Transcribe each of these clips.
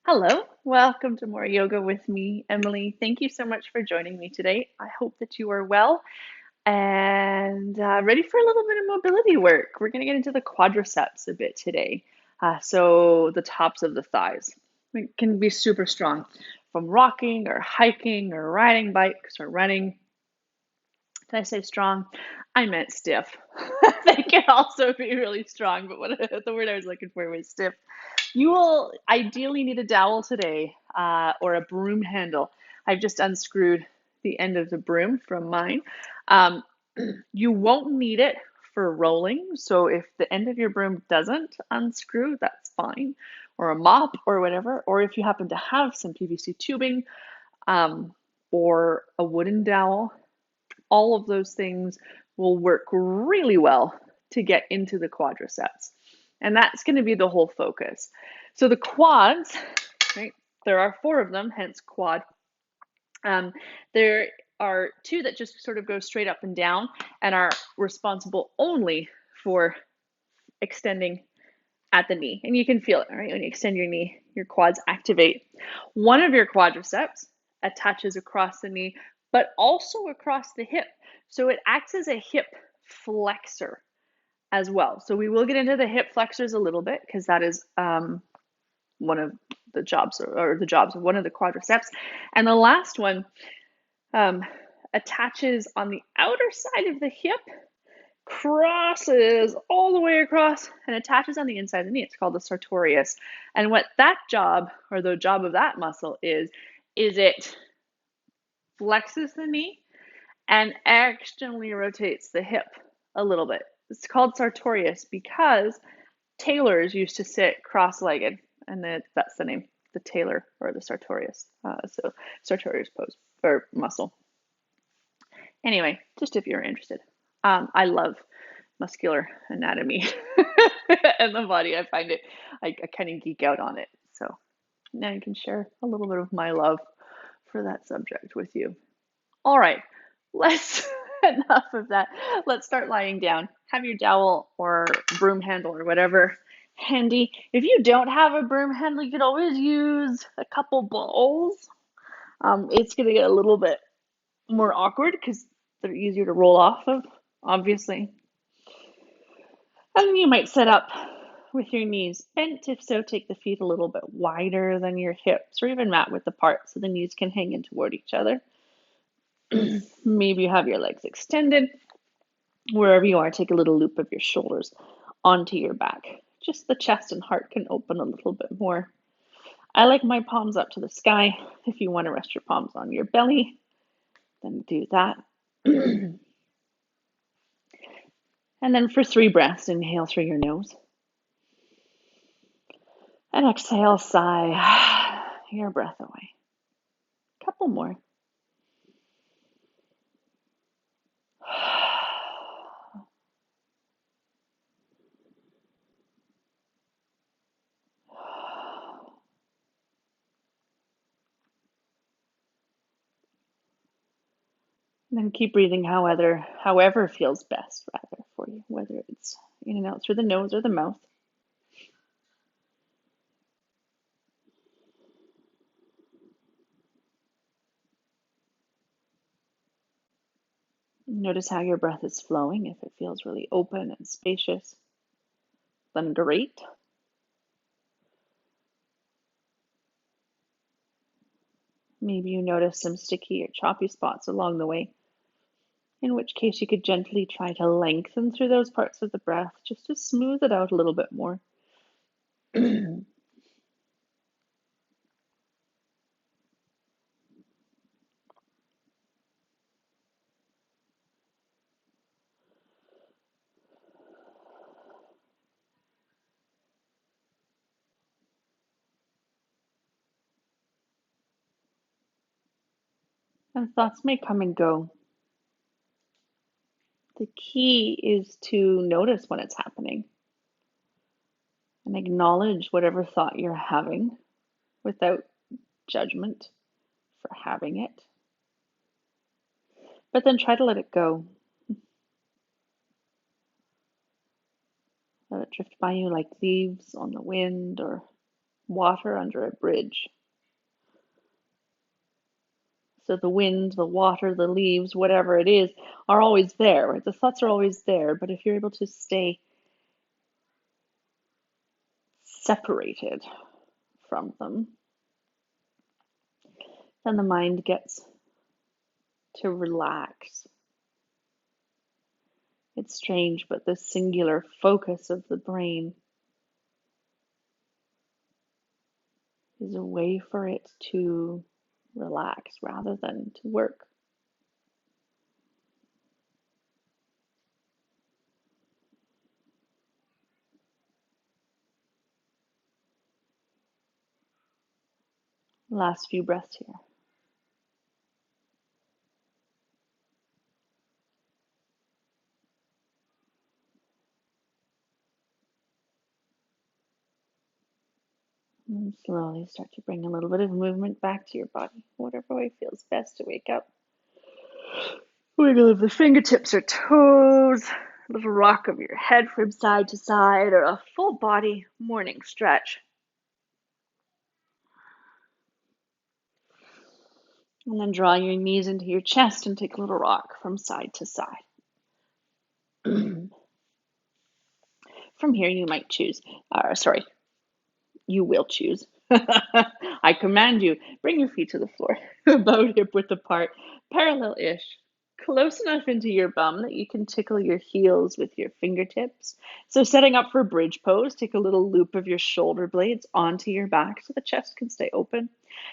Hello, welcome to more yoga with me, Emily. Thank you so much for joining me today. I hope that you are well and ready for a little bit of mobility work. We're going to get into the quadriceps a bit today. So, the tops of the thighs. It can be super strong from rocking or hiking or riding bikes or running. Did I say strong? I meant stiff. They can also be really strong, but the word I was looking for was stiff. You will ideally need a dowel today or a broom handle. I've just unscrewed the end of the broom from mine. Um, you won't need it for rolling. So if the end of your broom doesn't unscrew, that's fine. Or a mop or whatever. Or if you happen to have some PVC tubing um, or a wooden dowel, all of those things will work really well to get into the quadriceps. And that's going to be the whole focus. So the quads, right? There are four of them, hence quad. There are two that just sort of go straight up and down and are responsible only for extending at the knee. And you can feel it, right? When you extend your knee, your quads activate. One of your quadriceps attaches across the knee, but also across the hip. So it acts as a hip flexor as well. So we will get into the hip flexors a little bit because that is one of the jobs or the jobs of one of the quadriceps. And the last one um, attaches on the outer side of the hip, crosses all the way across and attaches on the inside of the knee. It's called the sartorius. And what that job or the job of that muscle is it flexes the knee and externally rotates the hip a little bit. It's called sartorius because tailors used to sit cross-legged, and that's the name, the tailor or the sartorius. So sartorius pose or muscle. Anyway, just if you're interested, I love muscular anatomy and the body. I find it, I kind of geek out on it. So now I can share a little bit of my love for that subject with you. All right, let's enough of that. Let's start lying down. Have your dowel or broom handle or whatever handy. If you don't have a broom handle, you could always use a couple balls. It's going to get a little bit more awkward because they're easier to roll off of, obviously. And then you might set up with your knees bent. If so, take the feet a little bit wider than your hips, or even mat width apart so the knees can hang in toward each other. Maybe you have your legs extended. Wherever you are, take a little loop of your shoulders onto your back. Just the chest and heart can open a little bit more. I like my palms up to the sky. If you want to rest your palms on your belly, then do that. And then for 3 breaths, inhale through your nose. And exhale, sigh your breath away. Couple more. And then keep breathing however feels best, rather, for you, whether it's in and out through the nose or the mouth. Notice how your breath is flowing. If it feels really open and spacious, then great. Maybe you notice some sticky or choppy spots along the way, in which case you could gently try to lengthen through those parts of the breath just to smooth it out a little bit more. And thoughts may come and go. The key is to notice when it's happening and acknowledge whatever thought you're having without judgment for having it. But then try to let it go. Let it drift by you like leaves on the wind or water under a bridge. So the wind, the water, the leaves, whatever it is, are always there, right? The thoughts are always there, but if you're able to stay separated from them, then the mind gets to relax. It's strange, but the singular focus of the brain is a way for it to relax rather than to work. Last few breaths here. And slowly start to bring a little bit of movement back to your body, whatever way feels best to wake up. Wiggle of the fingertips or toes, a little rock of your head from side to side, or a full body morning stretch. And then draw your knees into your chest and take a little rock from side to side. From here, you might choose, you will choose. I command you, bring your feet to the floor, about hip width apart, parallel-ish, close enough into your bum that you can tickle your heels with your fingertips. So setting up for bridge pose, take a little loop of your shoulder blades onto your back so the chest can stay open.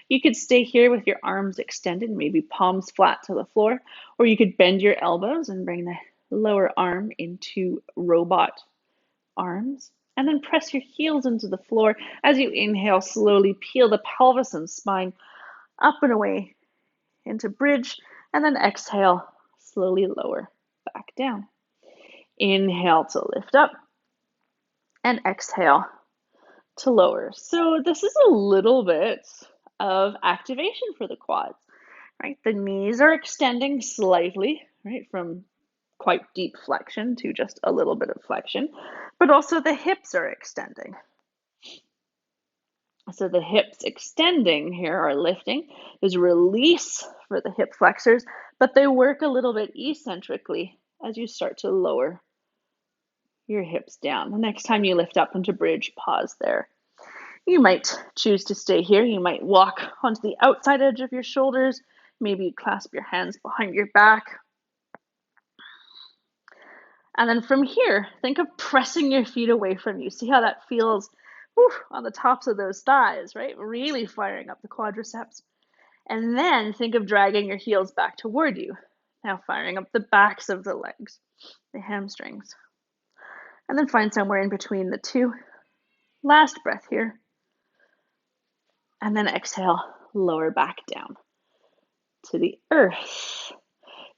You could stay here with your arms extended, maybe palms flat to the floor, or you could bend your elbows and bring the lower arm into robot arms, and then press your heels into the floor. As you inhale, slowly peel the pelvis and spine up and away into bridge, and then exhale, slowly lower back down. Inhale to lift up, and exhale to lower. So this is a little bit of activation for the quads, right? The knees are extending slightly, right, from quite deep flexion to just a little bit of flexion, but also the hips are extending. So the hips extending here are lifting. There's release for the hip flexors, but they work a little bit eccentrically as you start to lower your hips down. The next time you lift up into bridge, pause there. You might choose to stay here. You might walk onto the outside edge of your shoulders. Maybe you clasp your hands behind your back. And then from here, think of pressing your feet away from you. See how that feels on the tops of those thighs, right? Really firing up the quadriceps. And then think of dragging your heels back toward you. Now firing up the backs of the legs, the hamstrings. And then find somewhere in between the two. Last breath here. And then exhale, lower back down to the earth.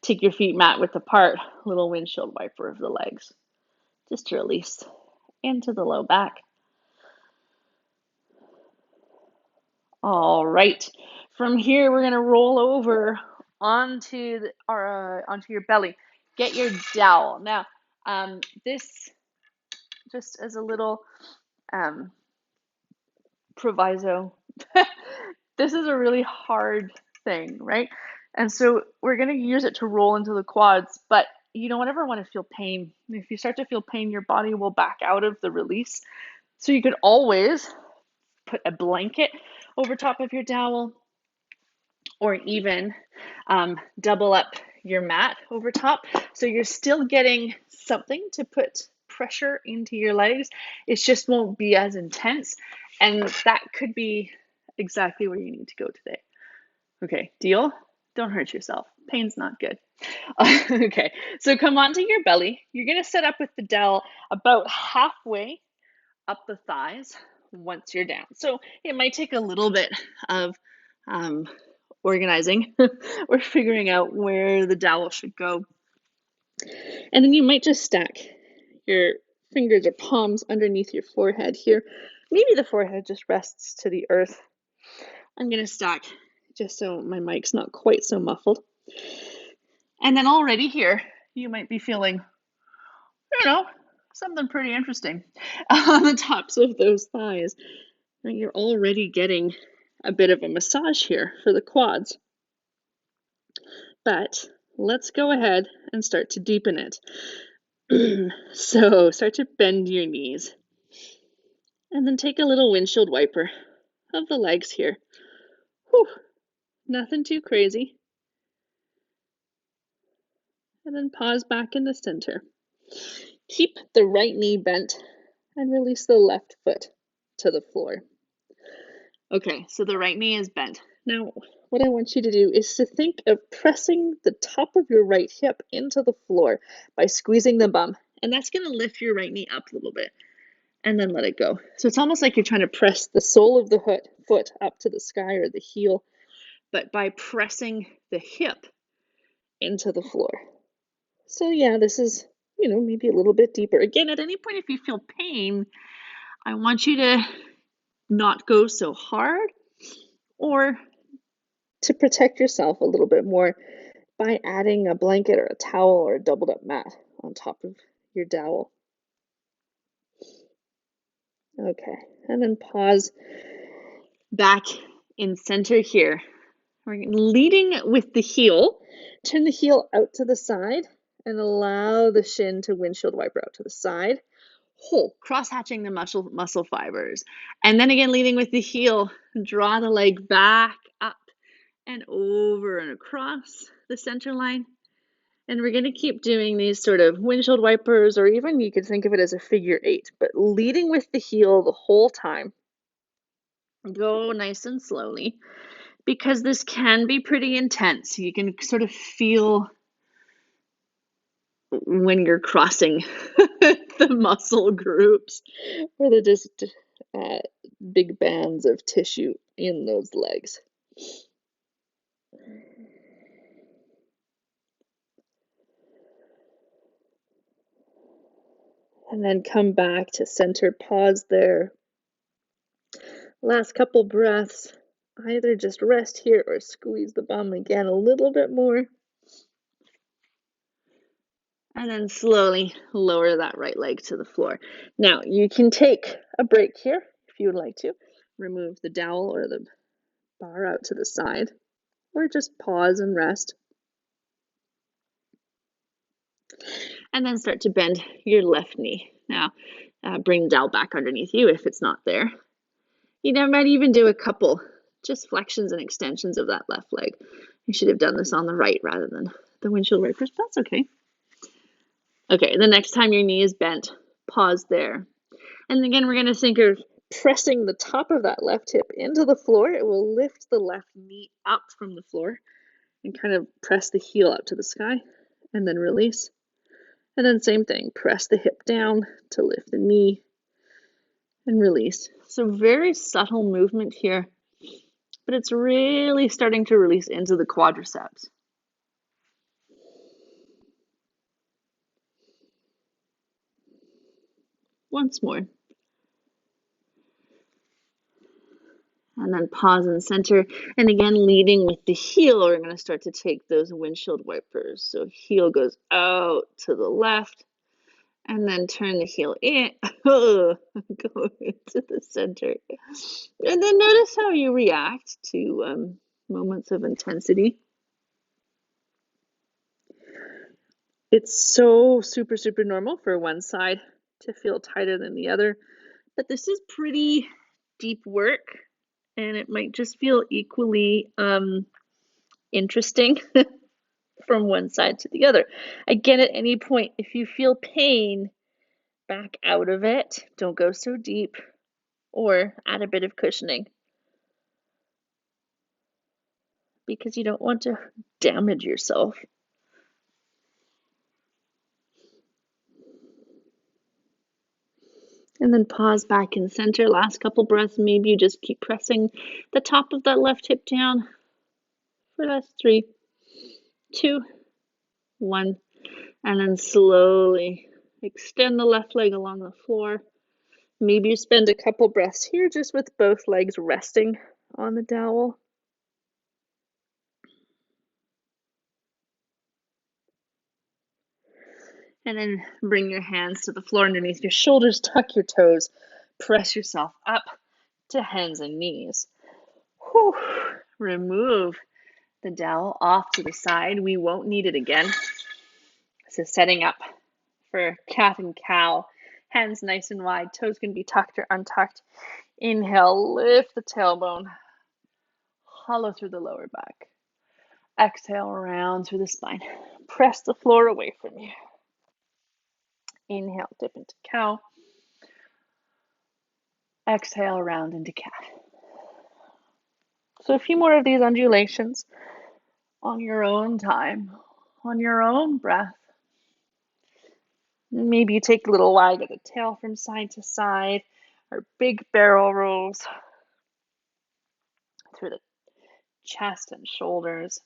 Take your feet mat width apart, little windshield wiper of the legs, just to release into the low back. All right, from here we're gonna roll over onto your belly. Get your dowel. Now, this just as a little proviso, this is a really hard thing, right? And so we're going to use it to roll into the quads, but you don't ever want to feel pain. If you start to feel pain, your body will back out of the release. So you could always put a blanket over top of your dowel, or even double up your mat over top. So you're still getting something to put pressure into your legs. It just won't be as intense. And that could be exactly where you need to go today. Okay, deal? Don't hurt yourself. Pain's not good. Okay, so come onto your belly. You're going to set up with the dowel about halfway up the thighs once you're down. So it might take a little bit of organizing or figuring out where the dowel should go. And then you might just stack your fingers or palms underneath your forehead here. Maybe the forehead just rests to the earth. I'm going to stack just so my mic's not quite so muffled. And then already here, you might be feeling, something pretty interesting on the tops of those thighs. You're already getting a bit of a massage here for the quads. But let's go ahead and start to deepen it. So start to bend your knees. And then take a little windshield wiper of the legs here. Whew, nothing too crazy. And then pause back in the center. Keep the right knee bent and release the left foot to the floor. Okay, so the right knee is bent. Now, what I want you to do is to think of pressing the top of your right hip into the floor by squeezing the bum. And that's going to lift your right knee up a little bit and then let it go. So it's almost like you're trying to press the sole of the foot up to the sky or the heel, but by pressing the hip into the floor. So yeah, this is, maybe a little bit deeper. Again, at any point if you feel pain, I want you to not go so hard, or to protect yourself a little bit more by adding a blanket or a towel or a doubled up mat on top of your dowel. Okay, and then pause back in center here. We're leading with the heel. Turn the heel out to the side and allow the shin to windshield wiper out to the side. Cross-hatching the muscle fibers. And then again, leading with the heel, draw the leg back up and over and across the center line. And we're going to keep doing these sort of windshield wipers, or even you could think of it as a figure 8, but leading with the heel the whole time. Go nice and slowly, because this can be pretty intense. You can sort of feel when you're crossing the muscle groups or the just big bands of tissue in those legs. And then come back to center, pause there. Last couple breaths, either just rest here or squeeze the bum again a little bit more. And then slowly lower that right leg to the floor. Now, you can take a break here if you would like to. Remove the dowel or the bar out to the side, or just pause and rest. And then start to bend your left knee. Now, bring the dowel back underneath you if it's not there. You might even do a couple just flexions and extensions of that left leg. You should have done this on the right rather than the windshield wipers, but that's okay. Okay, the next time your knee is bent, pause there. And again, we're going to think of pressing the top of that left hip into the floor. It will lift the left knee up from the floor and kind of press the heel up to the sky and then release. And then same thing, press the hip down to lift the knee and release. So very subtle movement here, but it's really starting to release into the quadriceps. Once more. And then pause and center. And again, leading with the heel, we're going to start to take those windshield wipers. So heel goes out to the left, and then turn the heel in, go into the center. And then notice how you react to moments of intensity. It's so super, super normal for one side to feel tighter than the other, but this is pretty deep work, and it might just feel equally interesting from one side to the other. Again, at any point, if you feel pain, back out of it. Don't go so deep, or add a bit of cushioning, because you don't want to damage yourself. And then pause back in center. Last couple breaths, maybe you just keep pressing the top of that left hip down for that's 3, 2, 1. And then slowly extend the left leg along the floor. Maybe you spend a couple breaths here just with both legs resting on the dowel. And then bring your hands to the floor underneath your shoulders, tuck your toes, press yourself up, to hands and knees. Whew. Remove the dowel off to the side. We won't need it again. So setting up for cat and cow. Hands nice and wide. Toes can be tucked or untucked. Inhale, lift the tailbone. Hollow through the lower back. Exhale, round through the spine. Press the floor away from you. Inhale, dip into cow. Exhale, round into cat. So a few more of these undulations on your own time, on your own breath. Maybe you take a little wag of the tail from side to side, or big barrel rolls through the chest and shoulders.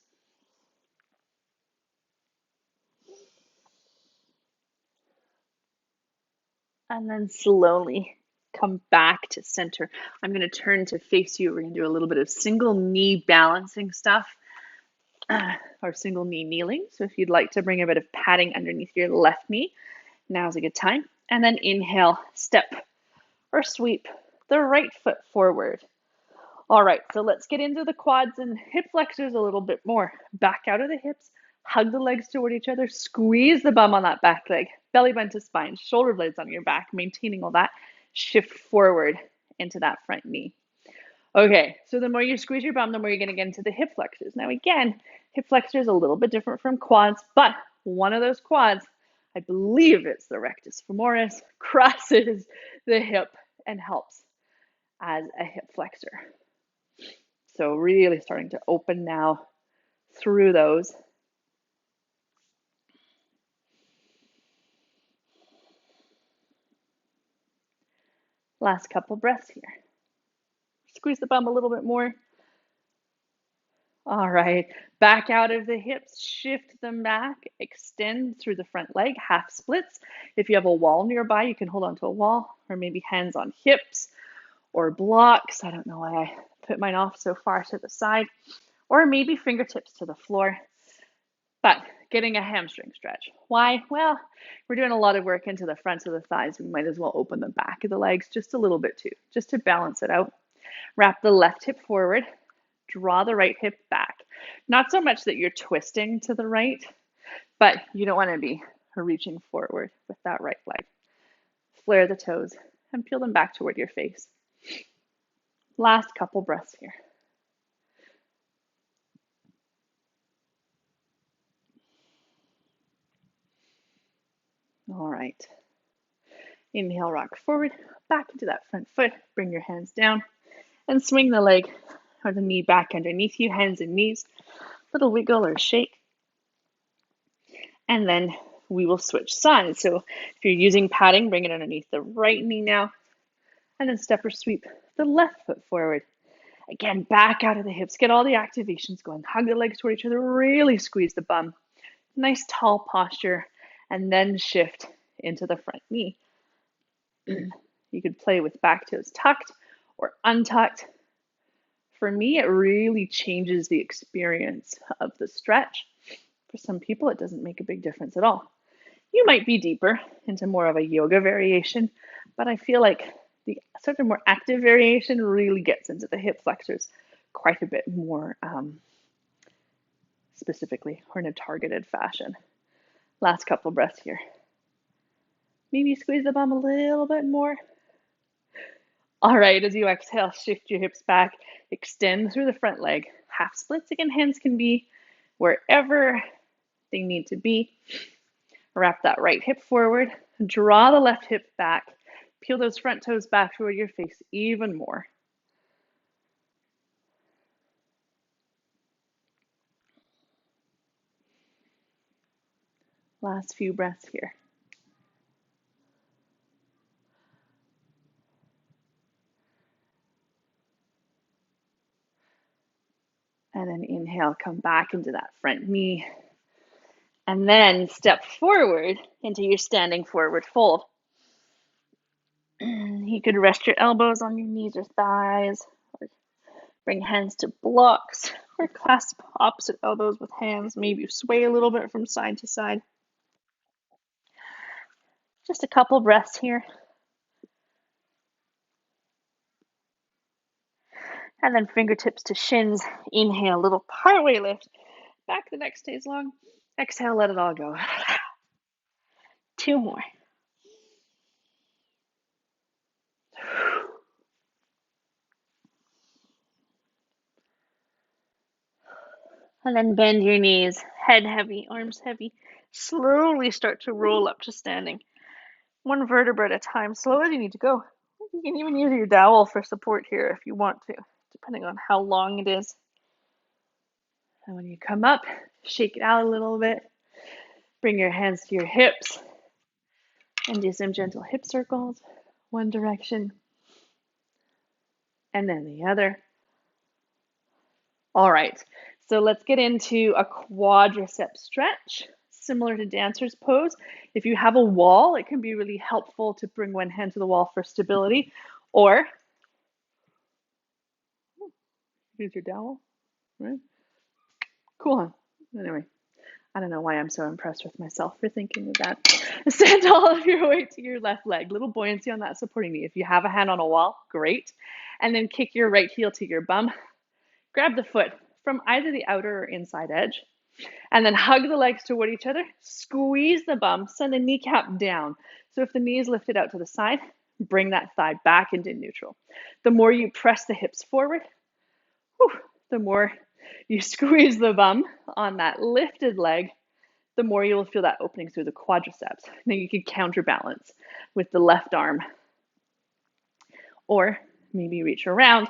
And then slowly come back to center. I'm going to turn to face you. We're going to do a little bit of single knee balancing stuff, or single knee kneeling. So if you'd like to bring a bit of padding underneath your left knee, now's a good time. And then inhale, step or sweep the right foot forward. All right, so let's get into the quads and hip flexors a little bit more. Back out of the hips, hug the legs toward each other, squeeze the bum on that back leg, belly bend to spine, shoulder blades on your back, maintaining all that. Shift forward into that front knee. Okay, so the more you squeeze your bum, the more you're going to get into the hip flexors. Now again, hip flexors a little bit different from quads, but one of those quads, I believe it's the rectus femoris, crosses the hip and helps as a hip flexor. So really starting to open now through those. Last couple breaths here. Squeeze the bum a little bit more. All right, back out of the hips, shift them back, extend through the front leg, half splits. If you have a wall nearby, you can hold onto a wall, or maybe hands on hips or blocks. I don't know why I put mine off so far to the side, or maybe fingertips to the floor. But getting a hamstring stretch. Why? Well, we're doing a lot of work into the fronts of the thighs. We might as well open the back of the legs just a little bit too, just to balance it out. Wrap the left hip forward, draw the right hip back. Not so much that you're twisting to the right, but you don't want to be reaching forward with that right leg. Flare the toes and peel them back toward your face. Last couple breaths here. All right. Inhale, rock forward, back into that front foot. Bring your hands down and swing the leg or the knee back underneath you, hands and knees. Little wiggle or shake. And then we will switch sides. So if you're using padding, bring it underneath the right knee now. And then step or sweep the left foot forward. Again, back out of the hips. Get all the activations going. Hug the legs toward each other. Really squeeze the bum. Nice tall posture. And then shift into the front knee. You could play with back toes tucked or untucked. For me, it really changes the experience of the stretch. For some people, it doesn't make a big difference at all. You might be deeper into more of a yoga variation, but I feel like the sort of more active variation really gets into the hip flexors quite a bit more specifically or in a targeted fashion. Last couple breaths here. Maybe squeeze the bum a little bit more. All right, as you exhale, shift your hips back, extend through the front leg. Half splits again, hands can be wherever they need to be. Wrap that right hip forward, draw the left hip back, peel those front toes back toward your face even more. Last few breaths here. And then inhale, come back into that front knee. And then step forward into your standing forward fold. You could rest your elbows on your knees or thighs, or bring hands to blocks, or clasp opposite elbows with hands. Maybe sway a little bit from side to side. Just a couple breaths here. And then fingertips to shins. Inhale, little partway lift. Back the neck stays long. Exhale, let it all go. 2 more. And then bend your knees, head heavy, arms heavy. Slowly start to roll up to standing. 1 vertebra at a time, slow as you need to go. You can even use your dowel for support here if you want to, depending on how long it is. And when you come up, shake it out a little bit. Bring your hands to your hips and do some gentle hip circles. One direction and then the other. All right, so let's get into a quadricep stretch, similar to dancer's pose. If you have a wall, it can be really helpful to bring one hand to the wall for stability, or use your dowel, right? Cool, huh? Anyway, I don't know why I'm so impressed with myself for thinking of that. Send all of your weight to your left leg, little buoyancy on that supporting knee. If you have a hand on a wall, great. And then kick your right heel to your bum. Grab the foot from either the outer or inside edge. And then hug the legs toward each other. Squeeze the bum. Send the kneecap down. So if the knee is lifted out to the side, bring that thigh back into neutral. The more you press the hips forward, the more you squeeze the bum on that lifted leg, the more you'll feel that opening through the quadriceps. Now you can counterbalance with the left arm. Or maybe reach around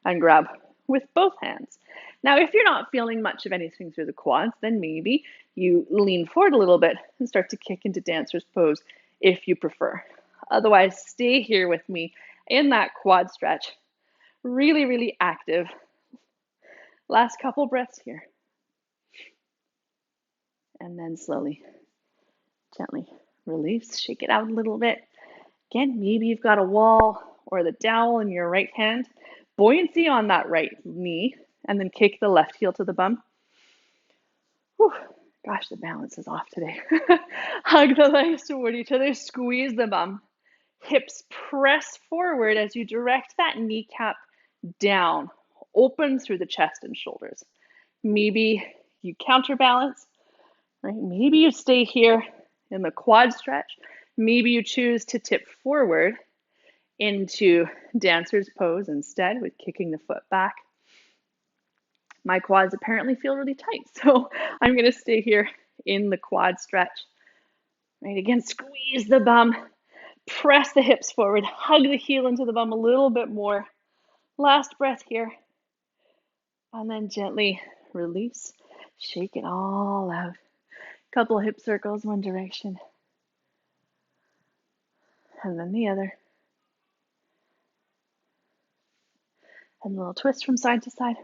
and grab with both hands. Now, if you're not feeling much of anything through the quads, then maybe you lean forward a little bit and start to kick into dancer's pose if you prefer. Otherwise, stay here with me in that quad stretch. Really, really active. Last couple breaths here. And then slowly, gently release, shake it out a little bit. Again, maybe you've got a wall or the dowel in your right hand. Buoyancy on that right knee, and then kick the left heel to the bum. Whew. Gosh, the balance is off today. Hug the legs toward each other, squeeze the bum. Hips press forward as you direct that kneecap down, open through the chest and shoulders. Maybe you counterbalance, right? Maybe you stay here in the quad stretch. Maybe you choose to tip forward into dancer's pose instead with kicking the foot back. My quads apparently feel really tight, so I'm going to stay here in the quad stretch. Right, again, squeeze the bum, press the hips forward, hug the heel into the bum a little bit more. Last breath here. And then gently release, shake it all out. Couple hip circles, one direction. And then the other. And a little twist from side to side.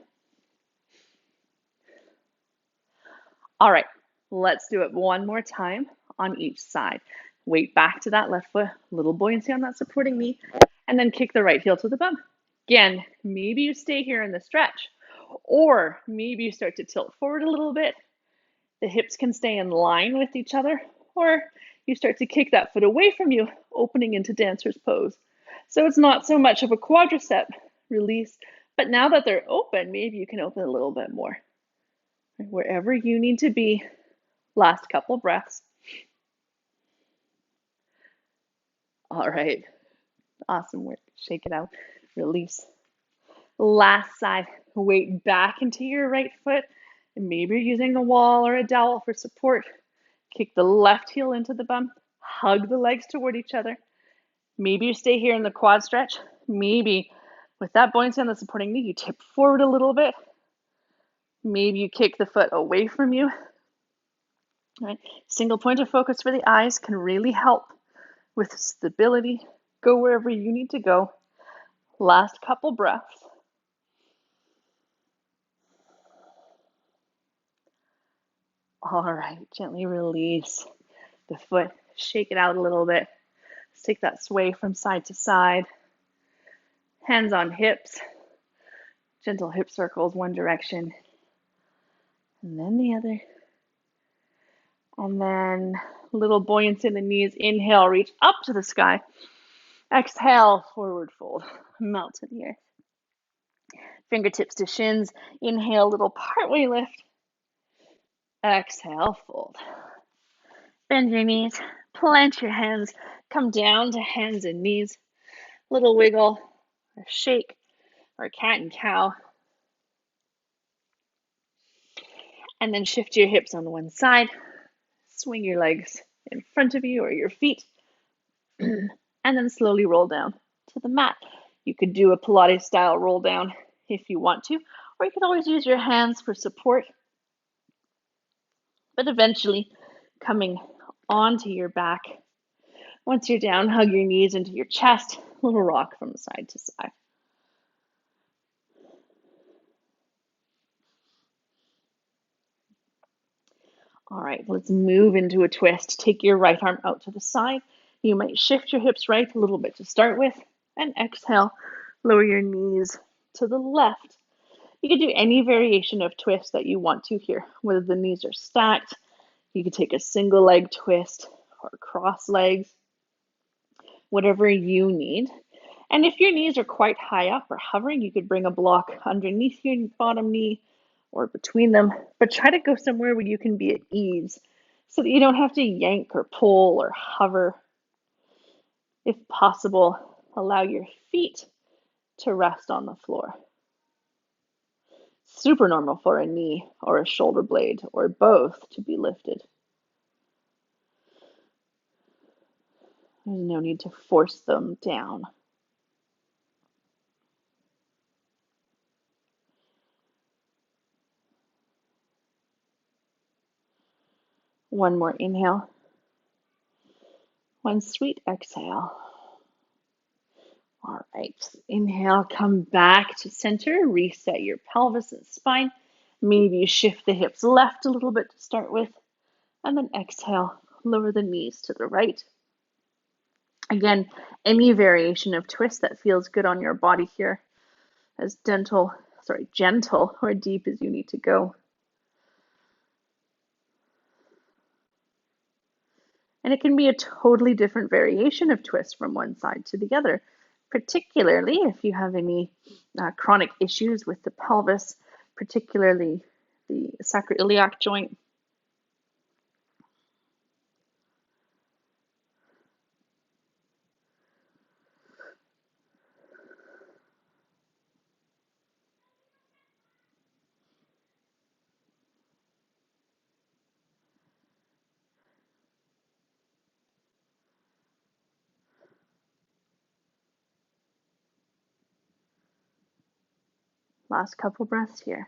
All right, let's do it one more time on each side. Weight back to that left foot, little buoyancy on that supporting knee, and then kick the right heel to the bum. Again, maybe you stay here in the stretch, or maybe you start to tilt forward a little bit. The hips can stay in line with each other, or you start to kick that foot away from you, opening into dancer's pose. So it's not so much of a quadricep release, but now that they're open, maybe you can open a little bit more. Wherever you need to be, last couple breaths. All right, awesome work. Shake it out, release. Last side, weight back into your right foot. And maybe you're using a wall or a dowel for support. Kick the left heel into the bum, hug the legs toward each other. Maybe you stay here in the quad stretch. Maybe with that buoyancy on the supporting knee, you tip forward a little bit. Maybe you kick the foot away from you. Right? Single point of focus for the eyes can really help with stability. Go wherever you need to go. Last couple breaths. All right, gently release the foot. Shake it out a little bit. Let's take that sway from side to side. Hands on hips. Gentle hip circles, one direction. And then the other. And then little buoyancy in the knees. Inhale, reach up to the sky. Exhale, forward fold. Melt to the earth. Fingertips to shins. Inhale, little partway lift. Exhale, fold. Bend your knees, plant your hands, come down to hands and knees. Little wiggle, or shake, or cat and cow. And then shift your hips on one side. Swing your legs in front of you or your feet. And then slowly roll down to the mat. You could do a Pilates style roll down if you want to, or you could always use your hands for support. But eventually coming onto your back. Once you're down, hug your knees into your chest, little rock from side to side. All right, let's move into a twist. Take your right arm out to the side. You might shift your hips right a little bit to start with, and exhale, lower your knees to the left. You can do any variation of twist that you want to here, whether the knees are stacked. You could take a single leg twist or cross legs, whatever you need. And if your knees are quite high up or hovering, you could bring a block underneath your bottom knee or between them, but try to go somewhere where you can be at ease so that you don't have to yank or pull or hover. If possible, allow your feet to rest on the floor. Super normal for a knee or a shoulder blade or both to be lifted. There's no need to force them down. One more inhale. One sweet exhale. All right, inhale, come back to center, reset your pelvis and spine. Maybe you shift the hips left a little bit to start with, and then exhale, lower the knees to the right. Again, any variation of twist that feels good on your body here, as gentle or deep as you need to go. And it can be a totally different variation of twist from one side to the other, particularly if you have any chronic issues with the pelvis, particularly the sacroiliac joint. Last couple breaths here.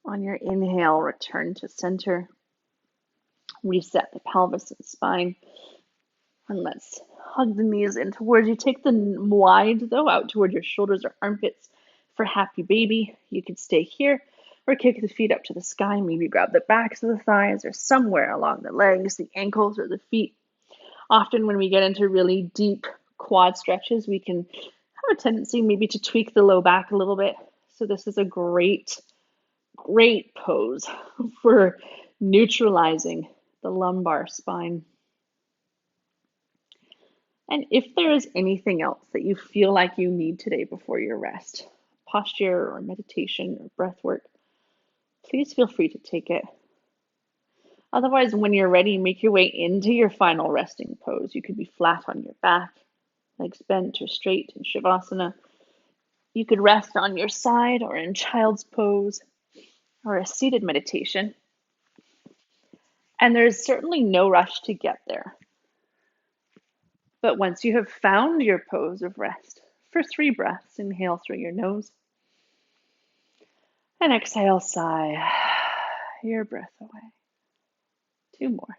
On your inhale, return to center. Reset the pelvis and spine. And let's hug the knees in towards you. Take them wide, though, out toward your shoulders or armpits for happy baby. You could stay here or kick the feet up to the sky. Maybe grab the backs of the thighs or somewhere along the legs, the ankles, or the feet. Often when we get into really deep quad stretches, we can have a tendency maybe to tweak the low back a little bit. So this is a great pose for neutralizing the lumbar spine. And if there is anything else that you feel like you need today before your rest, posture or meditation or breath work, please feel free to take it. Otherwise, when you're ready, make your way into your final resting pose. You could be flat on your back, legs bent or straight in Shavasana. You could rest on your side or in child's pose or a seated meditation. And there's certainly no rush to get there. But once you have found your pose of rest, for 3 breaths, inhale through your nose and exhale, sigh your breath away. 2 more.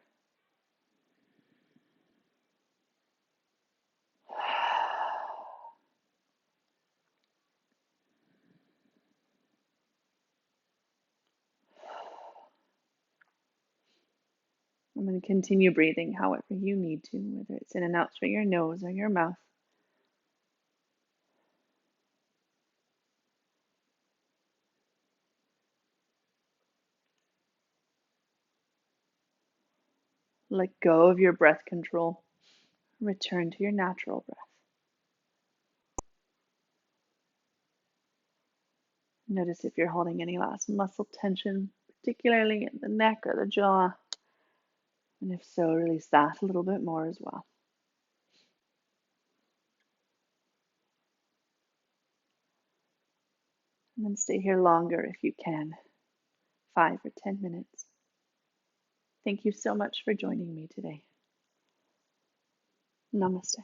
I'm going to continue breathing however you need to, whether it's in and out through your nose or your mouth. Let go of your breath control. Return to your natural breath. Notice if you're holding any last muscle tension, particularly in the neck or the jaw. And if so, release that a little bit more as well. And then stay here longer if you can, 5 or 10 minutes. Thank you so much for joining me today. Namaste.